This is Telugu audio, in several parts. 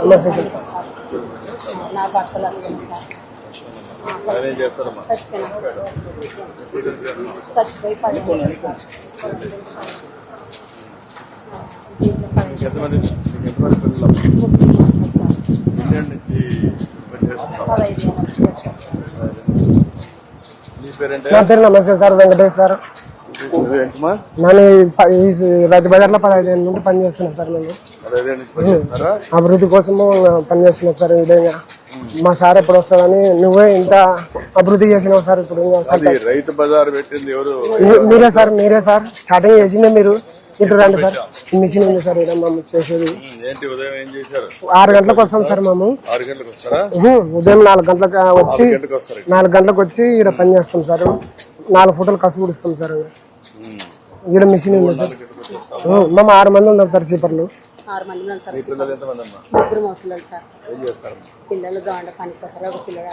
నమస్తే సార్. నా భర్తలు వచ్చింది సార్. చచ్చిపోయి 10 నా పేరు నమస్తే సార్, వెంకటేష్ సార్. నేను రైతు బజార్లో 15 ఏళ్ళ నుండి పనిచేస్తున్నాను సార్. నేను అభివృద్ధి కోసము పనిచేస్తున్నాను సార్. విధంగా మా సార్ ఎప్పుడు వస్తాడని, నువ్వే ఇంత అభివృద్ధి చేసినావు సార్. ఇప్పుడు రైతు బజార్ పెట్టింది ఎవరు? మీరే సార్ స్టార్టింగ్ చేసిందే మీరు. ఇటు రండి సార్, మిషన్ ఉంది సార్. ఇక్కడ మేము చేసేది 6 గంటలకు వస్తాం సార్. మేము ఉదయం 4 గంటలకు వచ్చి 4 గంటలకు వచ్చి ఇక్కడ పని చేస్తాం సార్. 4 ఫోటోలు కసు కుడుస్తాం సార్. ఇక్కడ మిషన్ ఉంది సార్. మేము 6 మంది ఉన్నాం సార్. సీపర్లు 6 మంది ఉన్నాం సార్. 3 మోసలు సార్. పిల్లలు గాండ పనిపోతారు. ఒక పిల్లడు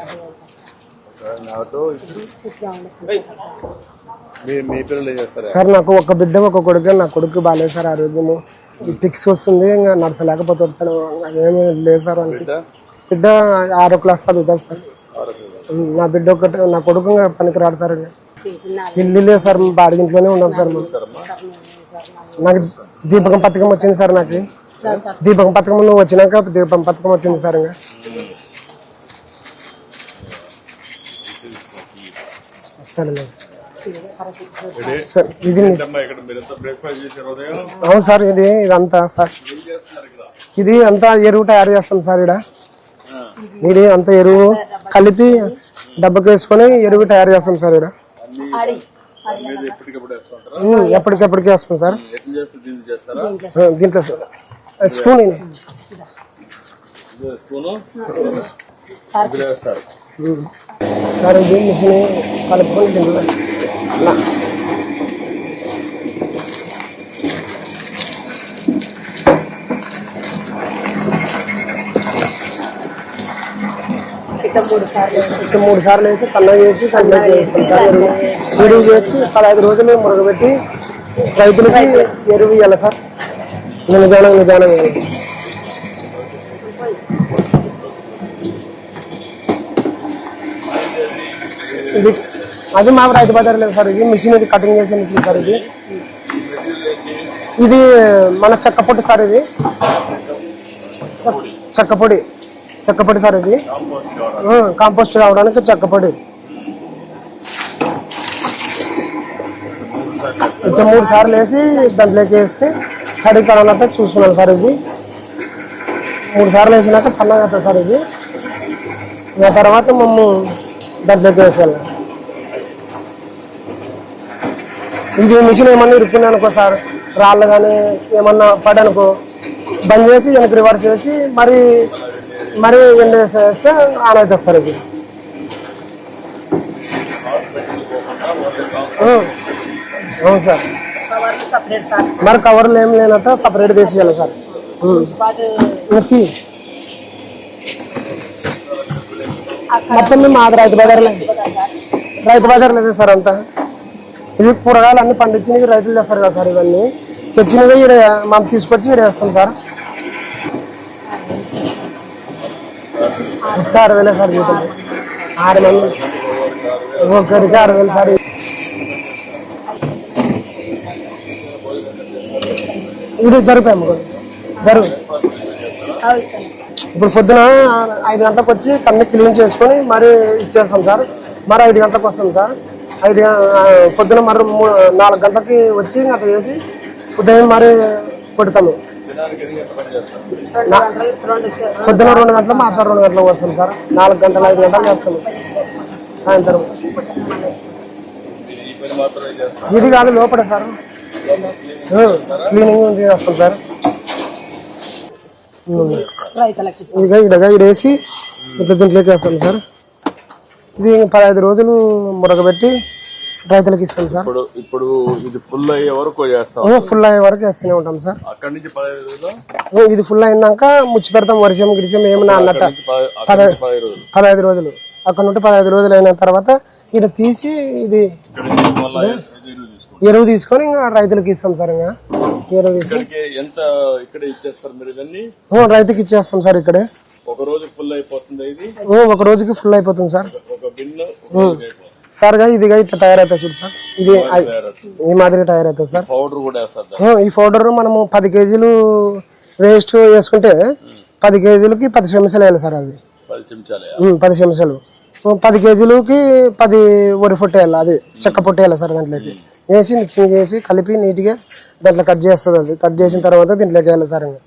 ఆటో సార్. నాకు ఒక బిడ్డ ఒక కొడుకు. నా కొడుకు బాగాలేదు సార్. ఆరోగ్యము పిక్స్ వస్తుంది, ఇంకా నడచలేకపోతాడు సార్. ఏమి లేదు సార్. బిడ్డ 6వ క్లాస్ చదువుతాడు సార్. నా బిడ్డ ఒకటి, నా కొడుకు పనికి రాడు సార్. ఇల్లు లేదు సార్, బాడి ఇంట్లోనే ఉన్నాం సార్. నాకు దీపకం పథకం వచ్చింది సార్. నాకు దీపకం పథకం నువ్వు వచ్చినాక దీపం పథకం వచ్చింది సార్. ఇంకా సరే సార్. ఇది అవును సార్. ఇదంతా సార్, ఇది అంతా ఎరువు తయారు చేస్తాం సార్. ఇది అంతా ఎరువు కలిపి డబ్బకి వేసుకొని ఎరువు తయారు చేస్తాం సార్. ఎప్పటికెప్పటికి వేస్తాం సార్. దీంట్లో స్పూన్ సార్. ఇది మిషన్ కలుపుకొని దీంట్లో ఇట్లా 3 సార్లు వేసి చల్లగా చేసి కంప్లీట్ చేస్తాం సార్. ఎరువు చేసి 15 రోజులు మురగబెట్టి రైతులకి ఎరువు ఇవ్వాలి సార్. నిజానం ఇది అది మా రైతు బజార్ లేదు సార్. ఇది మిషన్, ఇది కటింగ్ చేసే మిషన్ సార్. ఇది మన చెక్కపొడి సార్. ఇది చెక్కపొడి సార్. ఇది కాంపోస్ట్ కావడానికి చెక్కపొడి. ఇట్లా 3 సార్లు వేసి దాంట్లోకి వేసి కడిగి కడాలంటే చూసుకున్నాను సార్. ఇది 3 సార్లు వేసినాక చల్లగా అవుతుంది సార్. ఇది తర్వాత మేము దాంట్లోకి వేసాను. ఇది మిషన్ ఏమన్నా ఇరుక్కున్నా అనుకో సార్, రాళ్ళు కానీ ఏమన్నా పడనుకో బంద్ చేసి వెనక్కి రివర్స్ చేసి మరీ ఎండ వేసేస్తే ఆన్ అవుతుంది సార్. ఇది అవును సార్. మరి కవర్లు ఏం లేనట్ట సపరేట్ తీసేయాలి సార్. మొత్తం మేము మాది రైతు బజార్ లేదు సార్. అంతా ఇవి కూరగాయలు అన్ని పండించినవి రైతులు చేస్తారు కదా సార్. ఇవన్నీ తెచ్చినవి ఇక్కడ మనం తీసుకొచ్చి ఇక్కడ వేస్తాం సార్. 6,000 సార్ జీతం. 6 మంది ఒకరికి 6,000 సార్. ఇది జరుపాము ఇప్పుడు పొద్దున 5 గంటలకు వచ్చి కన్నీ క్లీన్ చేసుకొని మరి ఇచ్చేస్తాం సార్. మరి 5 గంటలకు వస్తాం సార్. పొద్దున మరి 4 గంటలకి వచ్చి అట్లా చేసి ఉదయం మరి కొడతాము. పొద్దున 2 గంటలు మాట్లాడు 2 గంటలకు వస్తాం సార్. 4 గంటలు 5 గంటలు చేస్తాము సాయంత్రం. ఇది కాదు లోపల సార్, క్లీనింగ్ చేస్తాం సార్. ఇదిగా ఇడేసి ఇట్లా దీంట్లోకి వేస్తాం సార్. ఇది 15 రోజులు మురగబెట్టి రైతులకు ఇస్తాం సార్. ఇప్పుడు ఇది ఫుల్ అయ్యే వరకు చేస్తాం. ఫుల్ అయ్యే వరకు వేస్తూనే ఉంటాం సార్. అక్కడి నుంచి 15 రోజులు ఇది ఫుల్ అయినాక ముచ్చి పెడతాం. వర్షం గిరిశం ఏమన్నా అన్నట్ట 15 రోజులు. అక్కడ నుండి 15 రోజులు అయిన తర్వాత ఇక్కడ తీసి ఇది ఎరువు తీసుకొని ఇంకా రైతులకు ఇస్తాం సార్. ఇంకా ఎరువు తీసుకొని ఇక్కడికి ఎంత ఇక్కడ ఇచ్చేస్తారు మీరు ఇవన్నీ? రైతుకి ఇచ్చేస్తాం సార్. ఇక్కడే ఒక రోజు ఫుల్ అయిపోతుంది ఇది? ఒక రోజుకి ఫుల్ అయిపోతుంది సార్. ఒక బిన్ను సార్ ఇదిగా ఇట్లా తయారవుతుంది చూడు సార్. ఇది ఈ మాదిరిగా తయారవుతుంది సార్. పౌడర్ కూడా వేస్తారు. ఈ పౌడర్ మనము 10 కేజీలు వేస్ట్ వేసుకుంటే 10 కేజీలకి 10 చెంచాలు వేయాలి సార్. అది 10 చెంచాలే? 10 చెంచాలు. 10 కేజీలకి 10 వరి పొట్టు వేయాలి. అది చెక్క పొట్టు వేయాలి సార్. దాంట్లోకి వేసి మిక్సింగ్ చేసి కలిపి నీట్గా దాంట్లో కట్ చేస్తుంది. అది కట్ చేసిన తర్వాత దీంట్లోకి వేయాలి సార్. ఇంకా